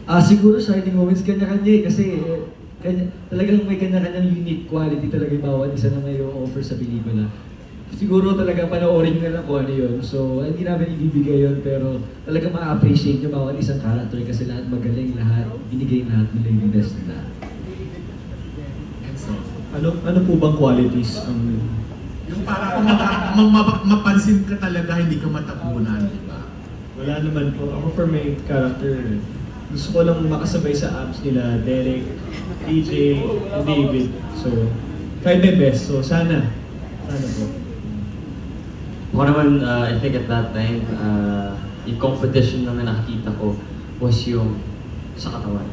Siguro shining moments kanya-kanya kasi talagang may kanya-kanyang unique quality talaga yung bawat isa na may offer sa pelikula. Siguro talaga panoorin nyo na lang kung ano yun. So, hindi namin ibibigay yun, pero talaga ma-appreciate nyo bawat isang character kasi lahat magaling, lahat binigay lahat nila yung best nila. Ano po bang qualities ang... Yung parang mapansin ka talaga, hindi ka matapunan, di ba? Wala naman po. Ako for my character, gusto ko lang makasabay sa apps nila, Derek, DJ, and David. So, try my best. So, sana po. Ako naman, I think at that time, yung competition naman nakikita ko was yung sa katawan.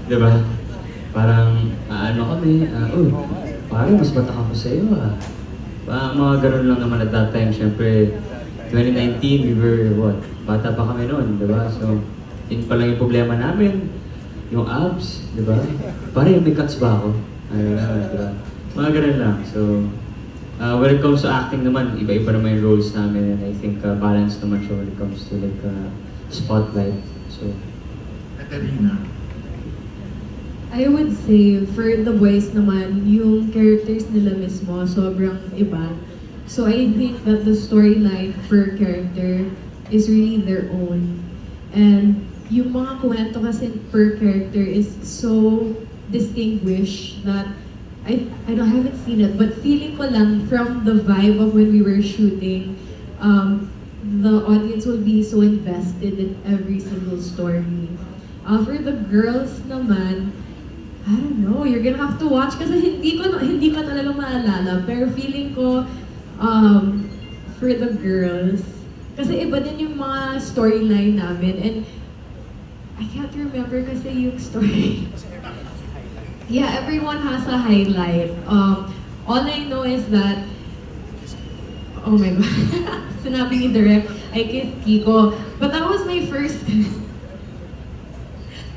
Diba? Parang, ano kami, parang mas bata ako sa iyo mga ganun lang naman at that time. Siyempre, 2019, we were, bata pa kami noon, diba? So, yun pa lang yung problema namin, yung abs, diba? Parang may cuts ba ako? Diba? Mga ganun lang. So, when it comes to acting naman, iba-iba naman yung roles namin, and I think balance naman siya when it comes to like spotlight. So, Katarina. I would say, for the boys naman, yung characters nila mismo, sobrang iba. So I think that the storyline per character is really their own. And yung mga kwento kasi per character is so distinguished that I haven't seen it, but feeling ko lang from the vibe of when we were shooting, the audience will be so invested in every single story. For the girls naman, I don't know, you're gonna have to watch kasi hindi ko talaga maalala. Pero feeling ko, for the girls, kasi iba din yung mga storyline namin. And I can't remember kasi yung story. Yeah, everyone has a highlight. All I know is that, oh my God, sinabi ni Direk, I kissed Kiko. But that was my first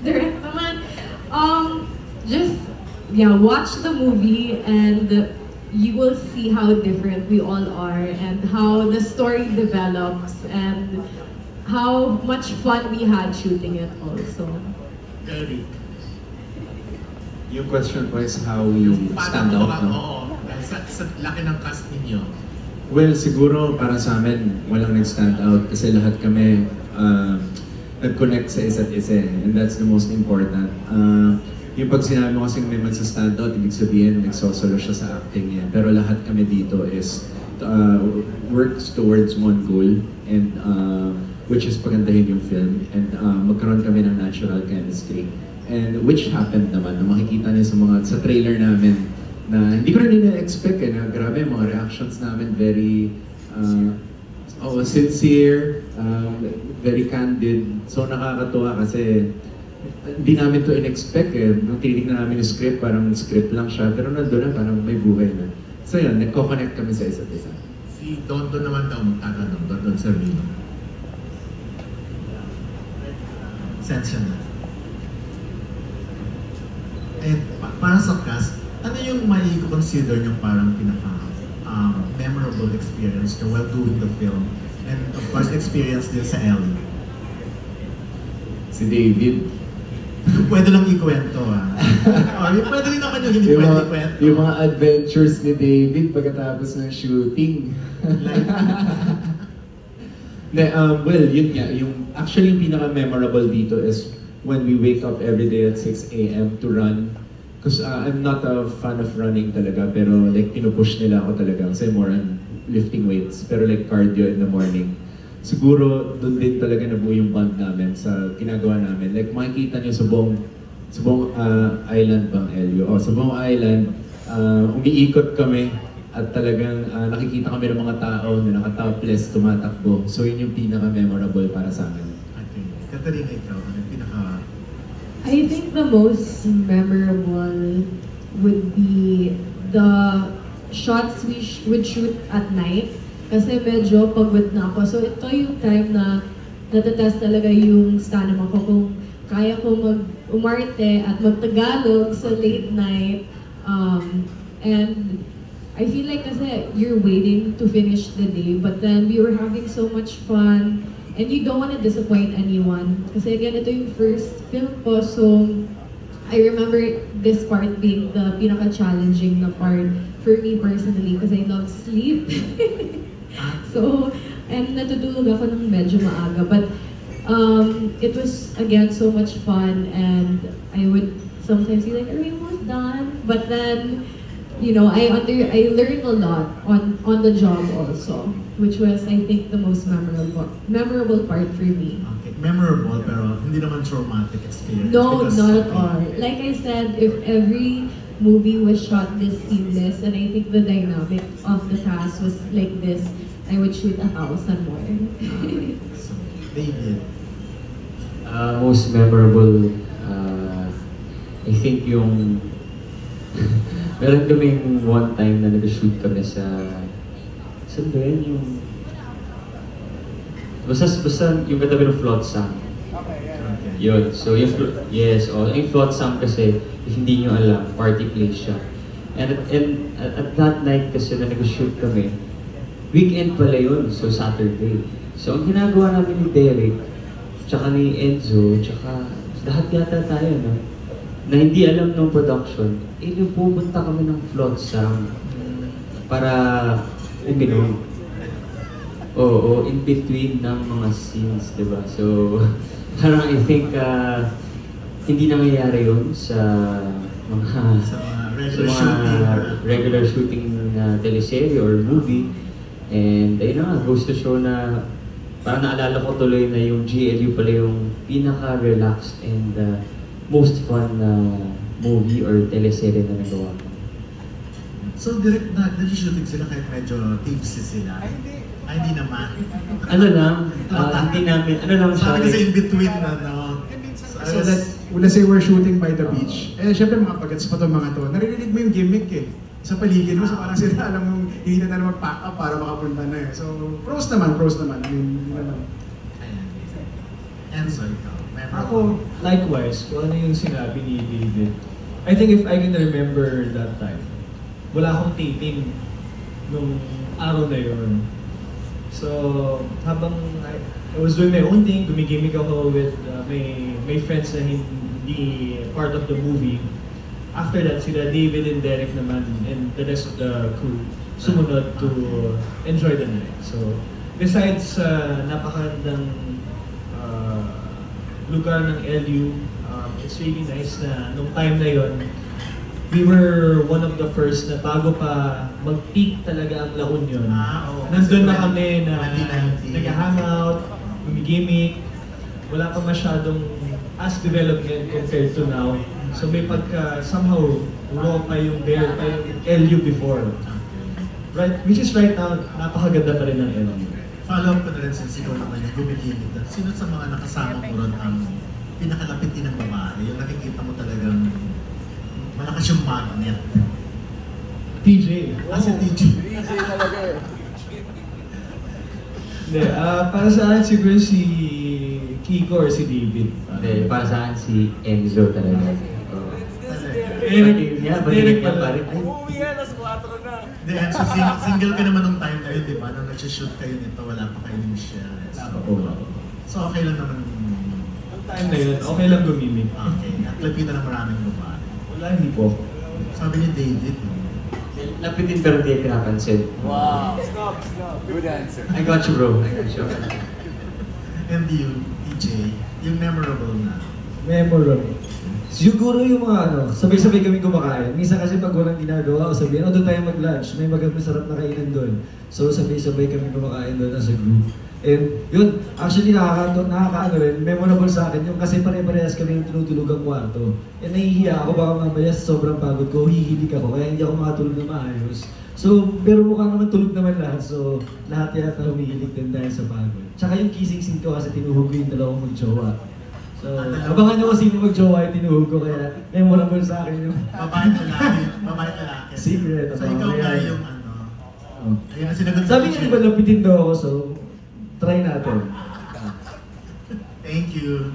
Direk naman. Just, watch the movie and you will see how different we all are and how the story develops and how much fun we had shooting it also. Derek. Yung question po is how we stand out, no? Oo, sa laki ng cast ninyo. Well, siguro para sa amin, walang nag-stand out kasi lahat kami nag-connect sa isa't isa and that's the most important. Yung pag sinabi mo kasing may magsa-stand out, ibig sabihin nagsosolo siya sa acting niya. Pero lahat kami dito is works towards one goal and which is pagandahin yung film and magkaroon kami ng natural chemistry. And which happened naman, na makikita niyo sa trailer namin na hindi ko rin na-expect na grabe mga reactions namin very sincere, very candid. So nakakatuwa kasi hindi namin to in-expect Nung tinitignan namin yung script, parang script lang siya, pero nandun na parang may buhay na. So yun, nagko-connect kami sa isa't isa. Si Dondon naman daw magtatanong, Dondon Servino. Sensya na. And para sa cast, ano yung may consider nyo parang memorable experience nyo while doing the film? And of course, experience din sa Ellie. Si David. Pwede lang ikwento pwede rin naman yung hindi pwede ikwento. Yung mga adventures ni David pagkatapos ng shooting. Well, yun nga. Actually, yung pinaka-memorable dito is when we wake up every day at 6 a.m. to run. Because I'm not a fan of running talaga, pero like pinupush nila ako talaga kasi more on lifting weights. Pero like cardio in the morning. Siguro doon din talaga nabuo yung bond namin sa ginagawa namin. Like makikita nyo sa buong island bang Elio? Sa buong island, umiikot kami at talagang nakikita kami ng mga tao na naka-topless, tumatakbo. So yun yung pinaka-memorable para sa amin. Okay. Katarina, ikaw, ano yung pinaka... I think the most memorable would be the shots we would shoot at night. Kasi medyo pagod na ako. So ito yung time na natatest talaga yung stamina ko kung kaya ko umarte at magtagalog sa late night. And I feel like kasi you're waiting to finish the day, but then we were having so much fun And you don't want to disappoint anyone. Kasi again, ito yung first film ko, so I remember this part being the pinaka-challenging na part for me personally because I love sleep. So, and natutulog ako ng medyo maaga. But it was, again, so much fun, and I would sometimes be like, are we almost done? But then, you know, I learned a lot on the job also, which was, I think, the most memorable part for me. Okay. Memorable, pero hindi naman traumatic experience. No, because- not at all. Like I said, if every movie was shot this seamless, and I think the dynamic of the cast was like this, I would shoot 1,000 more. So, David. Most memorable, I think yung meron kaming one time na nag-shoot kami sa saan ba yun? Yung basta yung katabi ng Flotsam. Okay. Yun. So yung yung Flotsam kasi if hindi nyo alam, party place siya. And at that night kasi na nag-shoot kami, weekend pala yun, so Saturday. So ang ginagawa namin ni Derek, tsaka ni Enzo, tsaka lahat yata tayo, no? Na hindi alam ng production, pupunta kami ng Flotsam para uminom. Oo, in between ng mga scenes, diba? So, parang I think hindi nangyayari yun sa mga regular shooting na teleserye or movie. And ayun na nga, goes to show na parang naalala ko tuloy na yung GLU pala yung pinaka-relaxed and most fun na movie or teleserye na nagawa ko. So, direct na nag-shooting sila kahit medyo tipsy sila? Ay, hindi naman. Ano lang, hindi namin, ano lang siya. Sabi kasi in between na, no? So that, let's say we're shooting by the beach. Eh, syempre mga pagats pa itong mga to. Naririnig mo yung gimmick eh. Sa paligid mo, so parang sila alam mo, hindi na naman mag-pack up para makapunta na eh. So, pros naman. I mean, hindi naman. Enzo, ikaw. Ako, likewise, kung ano yung sinabi ni David. I think if I can remember that time, wala akong taping nung araw na yun. So, habang I was doing my own thing, gumigimik ako with my friends na hindi part of the movie. After that, sila David and Derek naman and the rest of the crew sumunod to enjoy the night. So, besides napakagandang lugar ng LU, it's really nice na nung time na yon, we were one of the first na bago pa mag-peak talaga ang La Union. Nandun na kami na nag-hangout, gumigimik, wala pa masyadong as development compared to now. So may pagka somehow raw pa yung there pa yung LU before. Right, which is right now, napakaganda pa rin ng LU. Follow up ko na rin since ikaw naman yung gumigimik. Sino sa mga nakasama mo ron ang pinakalapit din ng babae? Yung nakikita mo talagang malakas yung magnet. TJ. Si TJ. TJ talaga eh. Hindi, para sa akin siguro si Kiko or si David. Hindi, para sa akin si Enzo talaga. Derek niya pare. Umuwi yan, alas 4 na. Hindi, so single ka naman nung time na yun, di ba? Nung nag-shoot kayo nito, wala pa kayo ni Michelle. So okay lang naman. Ang time na yun, okay lang gumimik. Okay, at lapitan ng maraming babae. Wala, hindi po. Sabi ni David, Lapitin pero di pinapansin. Wow. Good answer. I got you, bro. I got you. and you, TJ, yung memorable na. Memorable. Siguro yung mga sabay-sabay kami kumakain. Minsan kasi pag walang ginagawa, sabihin, doon tayo mag-lunch. May masarap na kainan doon. So sabay-sabay kami kumakain doon as a group. And yun, actually nakakaano rin, memorable sa akin yung kasi pare-parehas kami yung tinutulog ang kwarto. And nahihiya ako baka mamaya sa sobrang pagod ko, hihilig ako, kaya hindi ako makatulog na maayos. So, pero mukhang naman tulog naman lahat, so lahat yata humihilig din dahil sa pagod. Tsaka yung kissing scene ko kasi tinuhog ko yung dalawang mag-jowa. So, abangan nyo kung sino mag-jowa yung tinuhog ko, kaya memorable sa akin yung Babae lalaki. Secret. So ikaw nga yung Ayun, sinagot sabi niya, di ba lapitin daw ako, so try natin. Thank you.